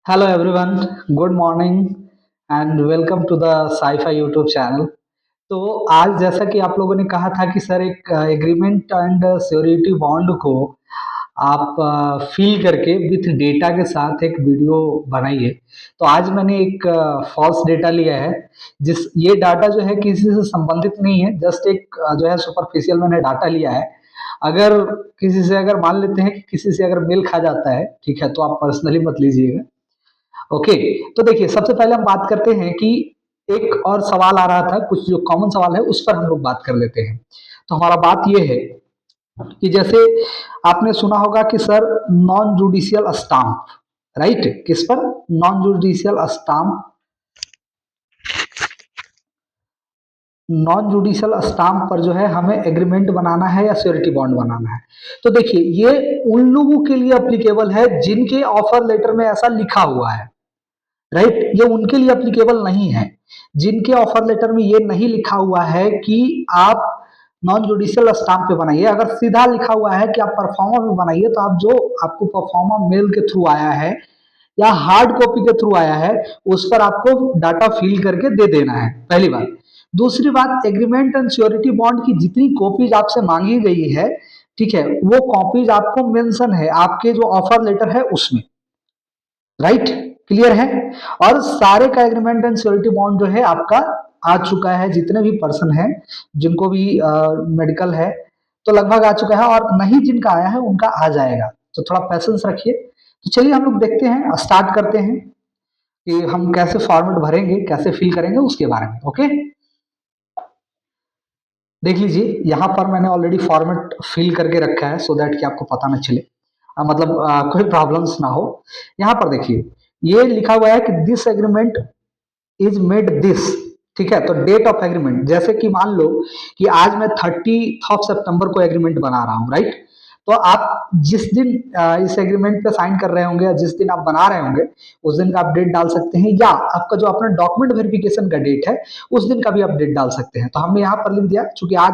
Hello everyone, good morning and welcome to the Sci-Fi YouTube channel। तो आज जैसा कि आप लोगों ने कहा था कि सर एक एग्रीमेंट एंड श्योरिटी बॉन्ड को आप फिल करके विथ डेटा के साथ एक वीडियो बनाइए। तो आज मैंने एक फॉल्स डेटा लिया है। जिस ये डाटा जो है किसी से संबंधित नहीं है, जस्ट एक जो है सुपरफिशियल मैंने डाटा लिया है। अगर किसी से अगर मान लेते हैं कि किसी से अगर मेल खा जाता है, ठीक है, तो आप पर्सनली मत लीजिएगा। ओके। तो देखिए, सबसे पहले हम बात करते हैं कि एक और सवाल आ रहा था, कुछ जो कॉमन सवाल है उस पर हम लोग बात कर लेते हैं। तो हमारा बात ये है कि जैसे आपने सुना होगा कि sir non judicial stamp, right, किस पर? Non judicial stamp. Non judicial stamp पर जो है हमें एग्रीमेंट बनाना है या श्योरिटी बॉन्ड बनाना है। तो देखिए, ये उन लोगों के लिए अप्लीकेबल है जिनके ऑफर लेटर में ऐसा लिखा हुआ है, राइट। ये उनके लिए अप्लीकेबल नहीं है जिनके ऑफर लेटर में ये नहीं लिखा हुआ है कि आप नॉन जुडिशियल स्टाम्प पे बनाइए। अगर सीधा लिखा हुआ है कि आप परफॉर्मा पे बनाइए, तो आप जो आपको परफॉर्मा मेल के थ्रू आया है या हार्ड कॉपी के थ्रू आया है, उस पर आपको डाटा फिल करके दे देना है, पहली बात। दूसरी बात, एग्रीमेंट एंड श्योरिटी बॉन्ड की जितनी कॉपीज आपसे मांगी गई है, ठीक है, वो कॉपीज आपको मेंशन है आपके जो ऑफर लेटर है उसमें, राइट। क्लियर है? और सारे का एग्रीमेंट एंड श्योरिटी बॉन्ड जो है आपका आ चुका है, जितने भी पर्सन हैं जिनको भी मेडिकल है, तो लगभग आ चुका है, और नहीं जिनका आया है उनका आ जाएगा। तो थोड़ा पैसेंस रखिए। तो चलिए हम लोग देखते हैं, स्टार्ट करते हैं कि हम कैसे फॉर्मेट भरेंगे, कैसे फिल करेंगे उसके बारे में। ओके, देख लीजिए, यहाँ पर मैंने ऑलरेडी फॉर्मेट फिल करके रखा है सो दैट कि आपको पता ना चले, मतलब कोई प्रॉब्लम्स ना हो। यहाँ पर देखिए, ये लिखा हुआ है कि this agreement is made this, ठीक है। तो डेट ऑफ एग्रीमेंट, जैसे कि मान लो कि आज मैं 30 सितंबर को एग्रीमेंट बना रहा हूँ, राइट। तो आप जिस दिन इस एग्रीमेंट पे साइन कर रहे होंगे या जिस दिन आप बना रहे होंगे, उस दिन का आप डेट डाल सकते हैं, या आपका जो अपना डॉक्यूमेंट वेरिफिकेशन का डेट है उस दिन का भी आप डेट डाल सकते हैं। तो हमने यहाँ पर लिख दिया, चूंकि आज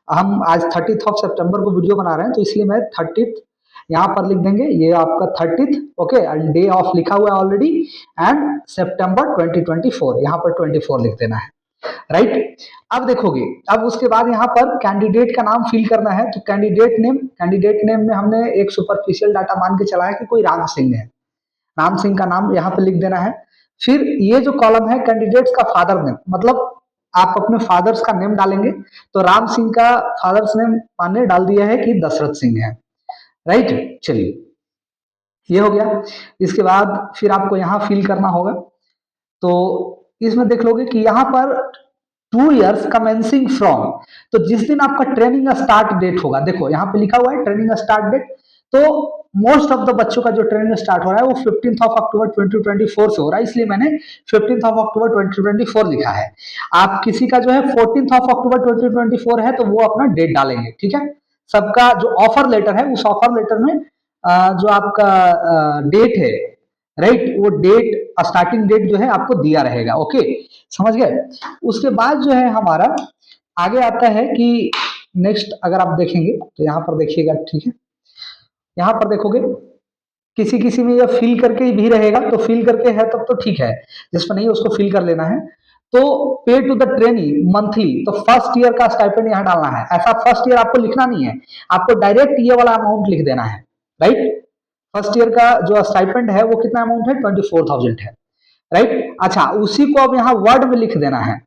हम आज 30 सितंबर को वीडियो बना रहे हैं, तो इसलिए मैं 30 यहाँ पर लिख देंगे, ये आपका 30, ओके, एंड डे ऑफ लिखा हुआ है ऑलरेडी, एंड सितंबर 2024, यहाँ पर 24 लिख देना है, राइट। अब देखोगे, अब उसके बाद यहाँ पर कैंडिडेट का नाम फिल करना है। तो कैंडिडेट नेम में हमने एक सुपरफिशियल डाटा मान के चला है कि कोई राम सिंह है, राम सिंह का नाम यहाँ पे लिख देना है। फिर ये जो कॉलम है कैंडिडेट्स का फादर नेम, मतलब आप अपने फादर्स का नेम डालेंगे। तो राम सिंह का फादर्स नेम माने डाल दिया है कि दशरथ सिंह है, राइट। चलिए, ये हो गया। इसके बाद फिर आपको यहाँ फिल करना होगा। तो इसमें देख लोगे कि यहाँ पर 2 years कमेंसिंग फ्रॉम, तो जिस दिन आपका ट्रेनिंग स्टार्ट डेट होगा, देखो यहाँ पे लिखा हुआ है ट्रेनिंग स्टार्ट डेट। तो मोस्ट ऑफ द बच्चों का जो ट्रेनिंग स्टार्ट हो रहा है वो 15 अक्टूबर 2024 से हो रहा है, इसलिए मैंने 15 अक्टूबर 2024 लिखा है। आप किसी का जो है 14 अक्टूबर 2024 है, तो वो अपना डेट डालेंगे, ठीक है। सबका जो ऑफर लेटर है, उस ऑफर लेटर में जो आपका डेट है, राइट, वो डेट, स्टार्टिंग डेट जो है आपको दिया रहेगा। ओके, समझ गए? उसके बाद जो है हमारा आगे आता है कि नेक्स्ट अगर आप देखेंगे तो यहाँ पर देखिएगा, ठीक है। यहाँ पर देखोगे किसी किसी में ये फिल करके भी रहेगा, तो फिल करके है तब तो ठीक है, जिसमें नहीं उसको फिल कर लेना है। तो पे टू द ट्रेनी मंथली, तो फर्स्ट ईयर का स्टाइपेंड यहाँ डालना है। ऐसा फर्स्ट ईयर आपको लिखना नहीं है, आपको डायरेक्ट ये वाला अमाउंट लिख देना है, राइट। फर्स्ट ईयर का जो स्टाइपेंड है वो कितना अमाउंट है? 24,000 है, राइट। अच्छा, उसी को अब यहाँ वर्ड में लिख देना है।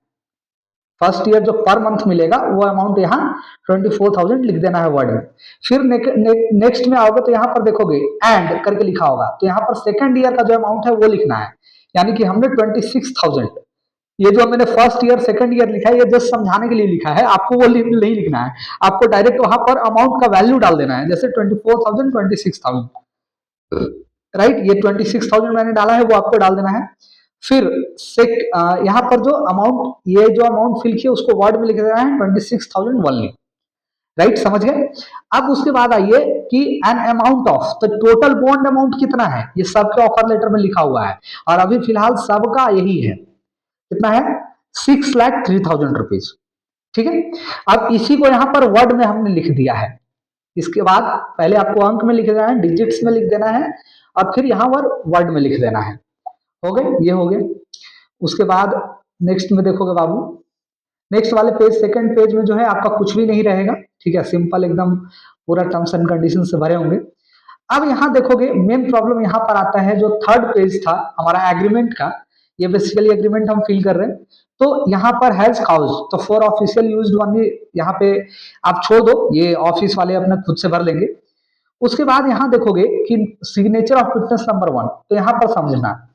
फर्स्ट ईयर जो पर मंथ मिलेगा वो अमाउंट यहाँ 24,000 लिख देना है वर्ड में। फिर नेक्स्ट में आओगे तो यहाँ पर देखोगे एंड करके लिखा होगा, तो यहाँ पर सेकंड ईयर का जो अमाउंट है वो लिखना है। यानी कि हमने 26,000, ये जो मैंने फर्स्ट ईयर सेकंड ईयर लिखा है ये जस्ट समझाने के लिए लिखा है, आपको वो नहीं लिखना है। आपको डायरेक्ट वहां पर अमाउंट का वैल्यू डाल देना है, जैसे 24,000, 26,000, राइट। ये 26,000 मैंने डाला है, वो आपको डाल देना है। फिर यहाँ पर जो अमाउंट, ये जो अमाउंट फिल किया उसको वर्ड में लिख देना है 26,000 ओनली, राइट, समझ गए? अब उसके बाद आइए कि एन अमाउंट ऑफ, तो टोटल बॉन्ड अमाउंट कितना है ये सबके ऑफर लेटर में लिखा हुआ है, और अभी फिलहाल सबका यही है। कितना है? 6,03,000 रुपीज, ठीक है। अब इसी को यहाँ पर वर्ड में हमने लिख दिया है। इसके बाद पहले आपको अंक में लिख देना है, डिजिट्स में लिख देना है, और फिर यहाँ पर वर्ड में लिख देना है। हो गए, ये हो गए। उसके बाद नेक्स्ट में देखोगे बाबू, नेक्स्ट वाले पेज, सेकंड पेज में जो है आपका कुछ भी नहीं रहेगा, ठीक है, सिंपल एकदम पूरा टर्म्स एंड कंडीशन से भरे होंगे। अब यहाँ देखोगे मेन प्रॉब्लम यहाँ पर आता है, जो थर्ड पेज था हमारा एग्रीमेंट का, ये बेसिकली एग्रीमेंट हम फिल कर रहे हैं। तो यहाँ पर हैज काउज, तो फॉर ऑफिशियल यूज्ड ओनली, यहाँ पे आप छोड़ दो, ये ऑफिस वाले अपने खुद से भर लेंगे। उसके बाद यहाँ देखोगे कि सिग्नेचर ऑफ विटनेस नंबर 1, तो यहाँ पर समझना,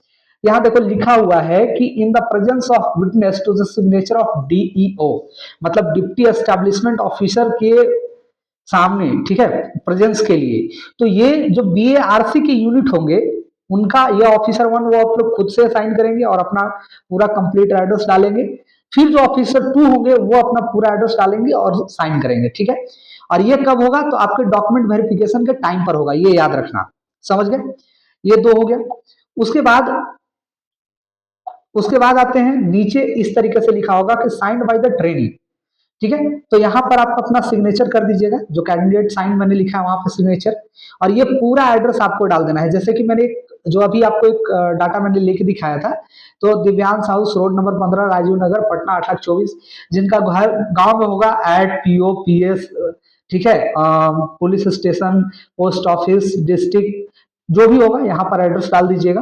यहाँ देखो लिखा हुआ है कि in the presence of witness to the signature of DEO, मतलब डिप्टी एस्टेब्लिशमेंट ऑफिसर के सामने, ठीक है, प्रेजेंस के लिए। तो ये जो बीएआरसी के यूनिट होंगे उनका, ये ऑफिसर 1 वो आप लोग खुद से साइन करेंगे और अपना पूरा कंप्लीट एड्रेस डालेंगे। फिर जो ऑफिसर 2 होंगे वो अपना पूरा एड्रेस डालेंगे और साइन करेंगे, ठीक है। और ये कब होगा, तो आपके डॉक्यूमेंट वेरिफिकेशन के टाइम पर होगा, ये याद रखना, समझ गए। ये 2 हो गया। उसके बाद आते हैं नीचे, इस तरीके से लिखा होगा कि साइंड बाय द ट्रेनी, ठीक है। तो यहाँ पर आप अपना सिग्नेचर कर दीजिएगा, जो कैंडिडेट साइन मैंने लिखा है वहां पर सिग्नेचर, और ये पूरा एड्रेस आपको डाल देना है। जैसे कि मैंने जो अभी आपको एक डाटा मैंने लेके दिखाया था, तो Divyansh house, road number 15, Rajiv Nagar, Patna 8,24,, जिनका घर गांव में होगा @PO/PS, ठीक है, police station, post office, district, जो भी होगा यहाँ पर एड्रेस डाल दीजिएगा।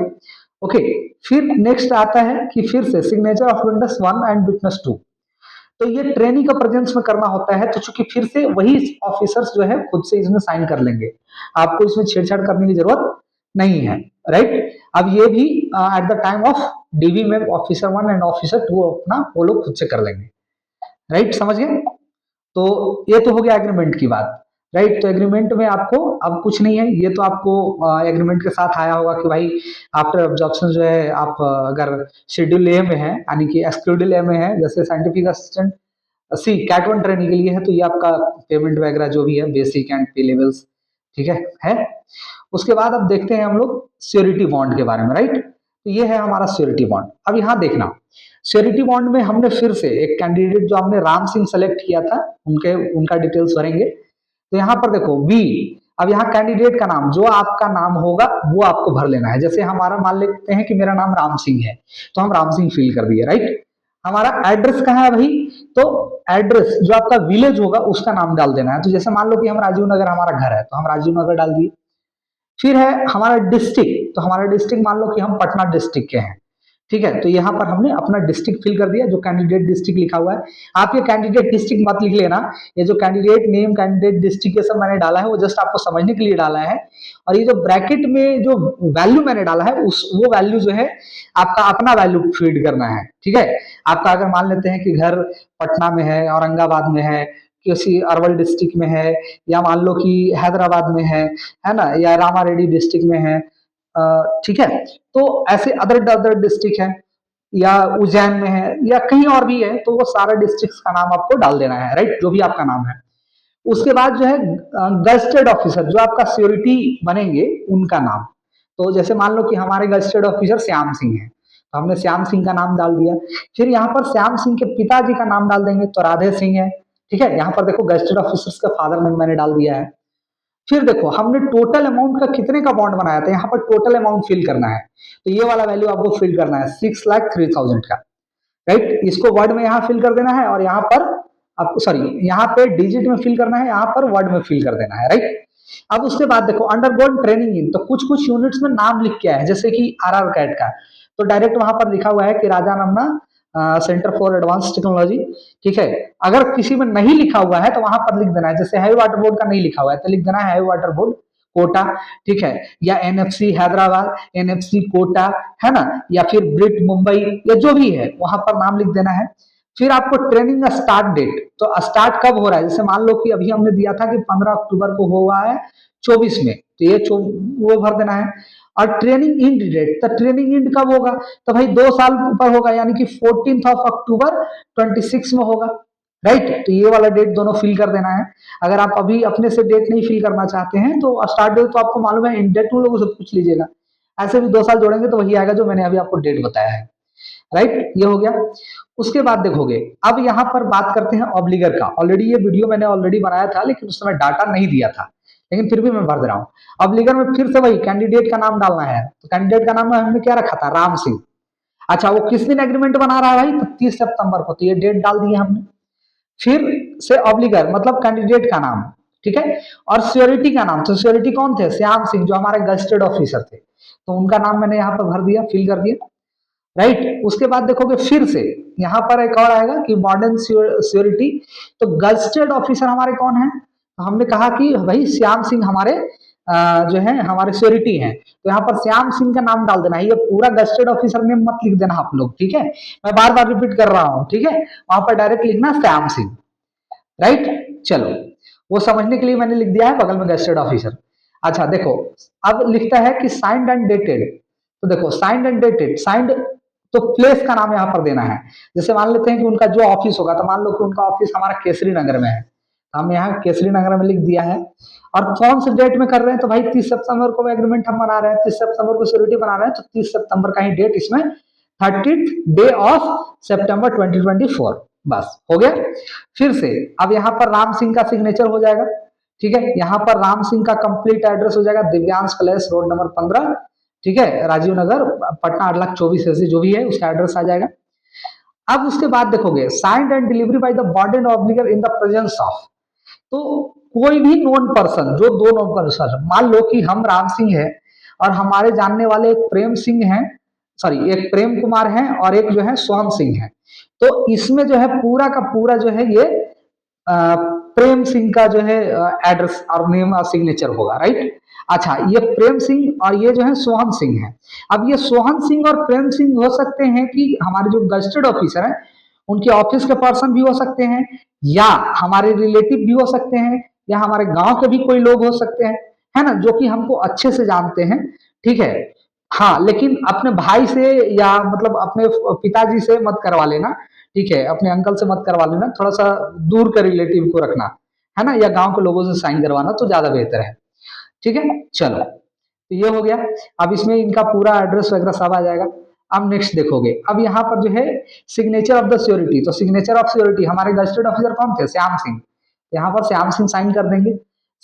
ओके, फिर नेक्स्ट आता है कि फिर से signature of witness 1 and witness 2, तो ये ट्रेनिंग का प्रेजेंस में करना होता है, तो चूंकि फिर से वही ऑफिसर्स जो है खुद से इसमें साइन कर लेंगे, आपको इसमें छेड़छाड़ करने की जरूरत नहीं है, राइट। अब ये भी at the time of DV में ऑफिसर 1 एंड ऑफिसर 2 अपना वो लोग खुद से कर लेंगे, राइट, समझ गए। तो ये तो हो गया एग्रीमेंट की बात, राइट। तो एग्रीमेंट में आपको अब कुछ नहीं है, ये तो आपको एग्रीमेंट के साथ आया होगा कि भाई आफ्टर ऑब्जॉर्प्शन जो है आप अगर शेड्यूल ए में है, यानी कि एक्सक्लूडिल ए में है, जैसे scientific assistant C cat 1 training के लिए है, तो ये आपका पेमेंट वगैरह जो भी है बेसिक एंड पे लेवल्स, ठीक है। उसके बाद अब देखते हैं हम लोग श्योरिटी बॉन्ड के बारे में, राइट। तो ये है हमारा श्योरिटी बॉन्ड। अब यहाँ देखना, श्योरिटी बॉन्ड में हमने फिर से एक कैंडिडेट जो हमने राम सिंह सेलेक्ट किया था, उनका डिटेल्स भरेंगे। तो यहाँ पर देखो वी, अब यहाँ कैंडिडेट का नाम, जो आपका नाम होगा वो आपको भर लेना है। जैसे हमारा मान लेते हैं कि मेरा नाम राम सिंह है, तो हम राम सिंह फिल कर दिए, राइट। हमारा एड्रेस कहाँ है भाई, तो एड्रेस जो आपका विलेज होगा उसका नाम डाल देना है। तो जैसे मान लो कि हम राजीव नगर हमारा घर है, तो हम राजीव नगर डाल दिए। फिर है हमारा डिस्ट्रिक्ट, तो हमारा डिस्ट्रिक्ट मान लो कि हम पटना डिस्ट्रिक्ट के हैं, ठीक है। तो यहाँ पर हमने अपना डिस्ट्रिक्ट फिल कर दिया, जो कैंडिडेट डिस्ट्रिक्ट लिखा हुआ है। आप ये कैंडिडेट डिस्ट्रिक्ट मत लिख लेना, ये जो कैंडिडेट नेम, कैंडिडेट डिस्ट्रिक्ट, ये सब मैंने डाला है वो जस्ट आपको समझने के लिए डाला है। और ये जो ब्रैकेट में जो वैल्यू मैंने डाला है वो वैल्यू जो है आपका अपना वैल्यू फीड करना है, ठीक है। आपका अगर मान लेते हैं कि घर पटना में है, औरंगाबाद में है, किसी अरवल डिस्ट्रिक्ट में है, या मान लो कि हैदराबाद में है ना, या रामारेड्डी डिस्ट्रिक्ट में है, ठीक है। तो ऐसे अदर अदर डिस्ट्रिक्ट है, या उज्जैन में है, या कहीं और भी है, तो वो सारा डिस्ट्रिक्ट का नाम आपको डाल देना है, राइट, जो भी आपका नाम है। उसके बाद जो है गजटेड ऑफिसर, जो आपका सिक्योरिटी बनेंगे उनका नाम। तो जैसे मान लो कि हमारे गजटेड ऑफिसर श्याम सिंह है, तो हमने श्याम सिंह का नाम डाल दिया। फिर यहाँ पर श्याम सिंह के पिताजी का नाम डाल देंगे, तो राधे सिंह है, ठीक है। यहाँ पर देखो गजटेड ऑफिसर्स का फादर नेम मैंने डाल दिया है। फिर देखो हमने टोटल अमाउंट का कितने का बॉन्ड बनाया था, यहाँ पर टोटल अमाउंट फिल करना है, तो ये वाला वैल्यू आपको फिल करना है 6,03,000 का, राइट। इसको वर्ड में यहाँ फिल कर देना है, और यहाँ पर आपको सॉरी यहाँ पे डिजिट में फिल करना है, यहाँ पर वर्ड में फिल कर देना है, राइट। अब उसके बाद देखो अंडरगोन ट्रेनिंग इन, तो कुछ कुछ यूनिट्स में नाम लिख के है, जैसे कि आरआर कैट का, तो डायरेक्ट वहां पर लिखा हुआ है कि राजा नमना सेंटर फॉर एडवांस टेक्नोलॉजी, ठीक है। अगर किसी में नहीं लिखा हुआ है तो वहां पर लिख देना है, जैसे हैवी वाटर बोर्ड का नहीं लिखा हुआ है तो लिख देना है हैवी वाटर बोर्ड कोटा, ठीक है, या एनएफसी हैदराबाद, एनएफसी कोटा, है ना, या फिर ब्रिट मुंबई, या जो भी है वहां पर नाम लिख देना है। फिर आपको ट्रेनिंग का स्टार्ट डेट, तो स्टार्ट कब हो रहा है, जैसे मान लो कि अभी हमने दिया था कि 15 अक्टूबर को हुआ है 24 में, तो ये वो भर देना है। और ट्रेनिंग इंड डेट, तो ट्रेनिंग इंड कब होगा, तो भाई 2 साल ऊपर होगा, यानी कि 14 अक्टूबर 26 में होगा, राइट। तो ये वाला डेट दोनों फिल कर देना है। अगर आप अभी अपने से डेट नहीं फिल करना चाहते हैं तो स्टार्ट डेट तो आपको मालूम है, इंड डेट उन लोगों से पूछ लीजिएगा। ऐसे भी 2 साल जोड़ेंगे तो वही आएगा जो मैंने अभी आपको डेट बताया है, राइट, ये हो गया। उसके बाद देखोगे, अब यहाँ पर बात करते हैं ऑब्लिगर का। ऑलरेडी ये वीडियो मैंने ऑलरेडी बनाया था, लेकिन उस समय डाटा नहीं दिया था, लेकिन फिर भी मैं भर दे रहा हूँ। ऑब्लिगर में फिर से वही कैंडिडेट का नाम डालना है, तो कैंडिडेट का नाम हमने क्या रखा था, राम सिंह। अच्छा, वो किस दिन एग्रीमेंट बना रहा है भाई, तो 30 सितंबर को, तो ये डेट डाल दी हमने। फिर से ऑब्लिगर मतलब कैंडिडेट का नाम, ठीक है, और श्योरिटी का नाम, तो श्योरिटी कौन थे, श्याम सिंह, जो हमारे गजेटेड ऑफिसर थे, तो उनका नाम मैंने यहाँ पर भर दिया, फिल कर दिया, राइट। उसके बाद देखोगे फिर से यहाँ पर एक और आएगा कि मॉडर्न श्योरिटी, तो गजेटेड ऑफिसर हमारे कौन है, तो हमने कहा कि भाई श्याम सिंह हमारे जो है हमारे श्योरिटी हैं, तो यहाँ पर श्याम सिंह का नाम डाल देना है, ये पूरा गजेटेड ऑफिसर नेम मत लिख देना आप लोग, ठीक है, मैं बार बार रिपीट कर रहा हूँ, ठीक है, वहां पर डायरेक्ट लिखना श्याम सिंह, राइट। चलो, वो समझने के लिए मैंने लिख दिया है बगल में गजेटेड ऑफिसर। अच्छा देखो, अब लिखता है कि साइंड एंड डेटेड, तो देखो साइंड एंड डेटेड, साइंड तो प्लेस का नाम यहाँ पर देना है, जैसे मान लेते हैं कि उनका जो ऑफिस होगा, तो मान लो कि उनका ऑफिस हमारा केसरी नगर में है, तो हम यहाँ केसरी नगर में लिख दिया है, और कौन से डेट में कर रहे हैं, तो भाई 30 सितंबर को एग्रीमेंट हम बना रहे हैं, 30 सितंबर को सिक्योरिटी बना रहे हैं, तो 30 सितंबर का ही डेट इसमें 30th डे ऑफ सितंबर 2024, बस हो गया। फिर से अब यहाँ पर राम सिंह का सिग्नेचर हो जाएगा, ठीक है, यहाँ पर राम सिंह का कंप्लीट एड्रेस हो जाएगा, दिव्यांश प्लेस, रोड नंबर 15, ठीक है, राजीव नगर, पटना 8,24,000 ऐसे जो भी है उसका एड्रेस आ जाएगा। अब उसके बाद देखोगे signed and delivery by the body obliger in the presence of, तो कोई भी नोन पर्सन, जो दो नोन पर्सन, मान लो कि हम राम सिंह है और हमारे जानने वाले एक प्रेम सिंह हैं, सॉरी एक प्रेम कुमार है और एक जो है सोहन सिंह है, तो इसमें जो है पूरा का पूरा जो है ये प्रेम सिंह का जो है एड्रेस और नेम और सिग्नेचर होगा, राइट। अच्छा, ये प्रेम सिंह और ये जो है सोहन सिंह है। अब ये सोहन सिंह और प्रेम सिंह हो सकते हैं कि हमारे जो गजेटेड ऑफिसर है उनके ऑफिस के पर्सन भी हो सकते हैं, या हमारे रिलेटिव भी हो सकते हैं, या हमारे गांव के भी कोई लोग हो सकते हैं, है ना, जो कि हमको अच्छे से जानते हैं, ठीक है। हाँ, लेकिन अपने भाई से या मतलब अपने पिताजी से मत करवा लेना, ठीक है, अपने अंकल से मत करवा लेना, थोड़ा सा दूर के रिलेटिव को रखना, है ना, या गांव के लोगों से साइन करवाना तो ज्यादा बेहतर है, ठीक है। चलो, तो ये हो गया। अब इसमें इनका पूरा एड्रेस वगैरह सब आ जाएगा। अब नेक्स्ट देखोगे, अब यहाँ पर जो है सिग्नेचर ऑफ द श्योरिटी, तो सिग्नेचर ऑफ श्योरिटी हमारे गजेटेड ऑफिसर कौन थे, श्याम सिंह, यहाँ पर श्याम सिंह साइन कर देंगे।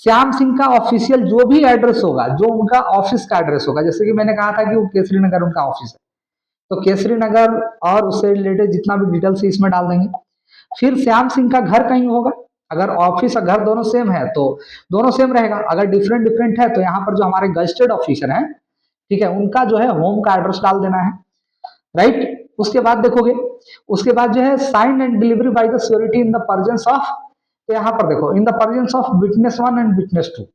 श्याम सिंह का ऑफिशियल जो भी एड्रेस होगा, जो उनका ऑफिस का एड्रेस होगा, जैसे कि मैंने कहा था कि वो केसरी नगर उनका ऑफिस है, तो केसरी नगर और उससे रिलेटेड जितना भी डिटेल्स है इसमें डाल देंगे। फिर श्याम सिंह का घर कहीं होगा, अगर ऑफिस और घर दोनों सेम है तो दोनों सेम रहेगा, अगर डिफरेंट डिफरेंट है तो यहाँ पर जो हमारे गजेटेड ऑफिसर हैं, ठीक है, उनका जो है होम का एड्रेस डाल देना है, राइट। उसके बाद देखोगे, उसके बाद जो है sign and delivery by the surety in the presence of, तो यहाँ पर देखो in the presence of witness 1 and witness 2,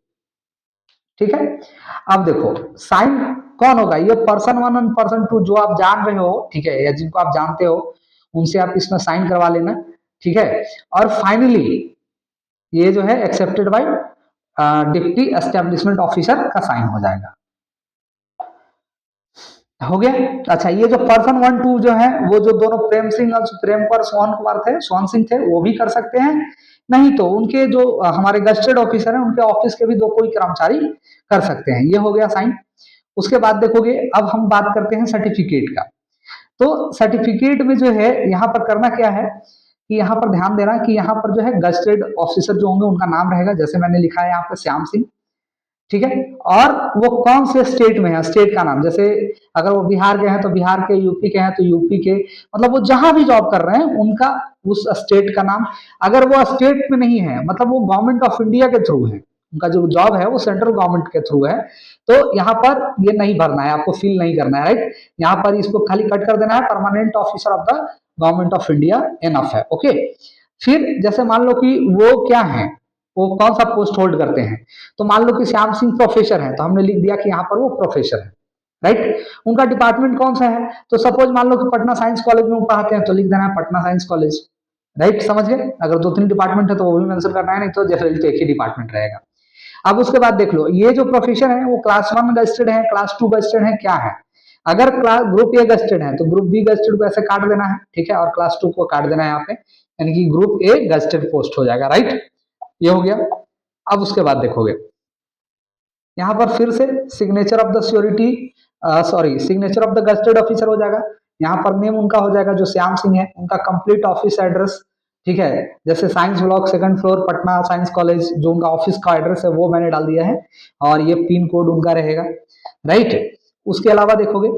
ठीक है। अब देखो साइन कौन होगा, ये पर्सन 1 और पर्सन 2 जो आप जान रहे हो, ठीक है, या जिनको आप जानते हो उनसे आप इसमें साइन करवा लेना, ठीक है। और फाइनली ये जो है accepted by deputy establishment officer का साइन हो जाएगा, हो गया। अच्छा, ये जो पर्सन 1 2 जो है वो जो दोनों प्रेम सिंह और प्रेम कुमार सोहन कुमार थे, सोहन सिंह थे, वो भी कर सकते हैं, नहीं तो उनके जो हमारे गजेटेड ऑफिसर हैं उनके ऑफिस के भी दो कोई कर्मचारी कर सकते हैं, ये हो गया साइन। उसके बाद देखोगे, अब हम बात करते हैं सर्टिफिकेट का, तो सर्टिफिकेट में जो है यहाँ पर करना क्या है कि यहाँ पर ध्यान देना कि यहाँ पर जो है गजेटेड ऑफिसर जो होंगे उनका नाम रहेगा, जैसे मैंने लिखा है यहाँ पे श्याम सिंह, ठीक है, और वो कौन से स्टेट में है, स्टेट का नाम, जैसे अगर वो बिहार के हैं तो बिहार के, यूपी के हैं तो यूपी के, मतलब वो जहां भी जॉब कर रहे हैं उनका उस स्टेट का नाम। अगर वो स्टेट में नहीं है, मतलब वो गवर्नमेंट ऑफ इंडिया के थ्रू है, उनका जो जॉब है वो सेंट्रल गवर्नमेंट के थ्रू है, तो यहाँ पर ये नहीं भरना है, आपको फिल नहीं करना है, राइट। यहाँ पर इसको खाली कट कर देना है, permanent officer of the government of India, enough है, ओके। फिर जैसे मान लो कि वो क्या है, वो कौन सा पोस्ट होल्ड करते हैं, तो मान लो कि श्याम सिंह प्रोफेसर है, तो हमने लिख दिया कि यहाँ पर वो प्रोफेसर है, राइट। उनका डिपार्टमेंट कौन सा है, तो सपोज मान लो कि पटना साइंस कॉलेज में वो पढ़ाते हैं, तो लिख देना है पटना साइंस कॉलेज, राइट, समझ गए। अगर 2-3 डिपार्टमेंट है तो वो भी मेंशन करना है, नहीं तो जनरली तो एक ही डिपार्टमेंट रहेगा। अब उसके बाद देख लो, ये जो प्रोफेसर है वो क्लास 1 गजेटेड है, क्लास 2 गजेटेड है, क्या है, अगर क्लास ग्रुप ए गजेटेड है तो ग्रुप बी गजेटेड को ऐसे काट देना है, ठीक है, और क्लास 2 को काट देना है यहाँ पे, यानी कि ग्रुप ए गजेटेड पोस्ट हो जाएगा, राइट, ये हो गया। अब उसके बाद देखोगे यहाँ पर फिर से signature of the surety, sorry signature of the gazetted officer हो जाएगा, यहाँ पर नेम उनका हो जाएगा जो श्याम सिंह है, उनका कंप्लीट ऑफिस एड्रेस, ठीक है। जैसे science block second floor Patna science college, जो उनका ऑफिस का एड्रेस है वो मैंने डाल दिया है, और ये पिन कोड उनका रहेगा, राइट। उसके अलावा देखोगे,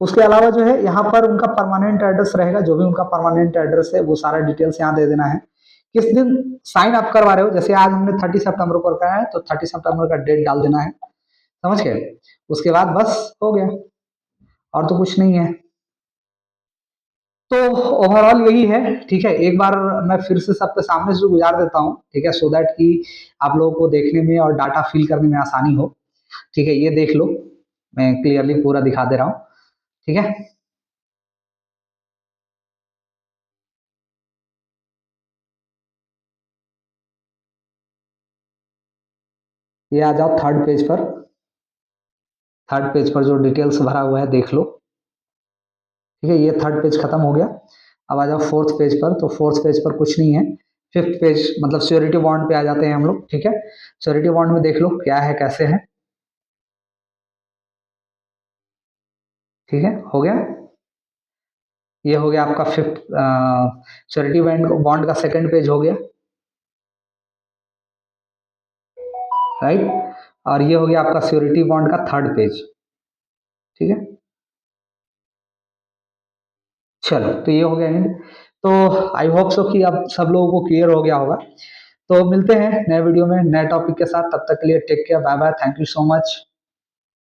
उसके अलावा जो है यहाँ पर उनका परमानेंट एड्रेस रहेगा, जो भी उनका परमानेंट एड्रेस है वो सारा डिटेल्स यहाँ दे देना है। किस दिन साइन अप करवा रहे हो, जैसे आज हमने 30 सितंबर को रखा है तो 30 सितंबर का डेट डाल देना है, समझ गए। उसके बाद बस हो गया, और तो कुछ नहीं है। तो ओवरऑल यही है, ठीक है। एक बार मैं फिर से सबके सामने से गुजार देता हूँ, ठीक है, सो दैट कि आप लोगों को देखने में और डाटा फिल करने में आसानी हो। ठीक है, ये देख लो, मैं क्लियरली पूरा दिखा दे रहा हूँ, ठीक है। ये आ जाओ थर्ड पेज पर, थर्ड पेज पर जो डिटेल्स भरा हुआ है देख लो, ठीक है। ये थर्ड पेज खत्म हो गया। अब आ जाओ फोर्थ पेज पर, तो फोर्थ पेज पर कुछ नहीं है। फिफ्थ पेज मतलब श्योरिटी बॉन्ड पे आ जाते हैं हम लोग, ठीक है। श्योरिटी बॉन्ड में देख लो क्या है कैसे है, ठीक है, हो गया। ये हो गया आपका फिफ्थ श्योरिटी बॉन्ड बॉन्ड का सेकंड पेज हो गया, राइट। और ये हो गया आपका श्योरिटी बॉन्ड का थर्ड पेज, ठीक है। चलो, तो ये हो गया एंड। तो आई होप सो कि अब सब लोगों को क्लियर हो गया होगा। तो मिलते हैं नए वीडियो में नए टॉपिक के साथ, तब तक के लिए take care, bye bye, thank you so much.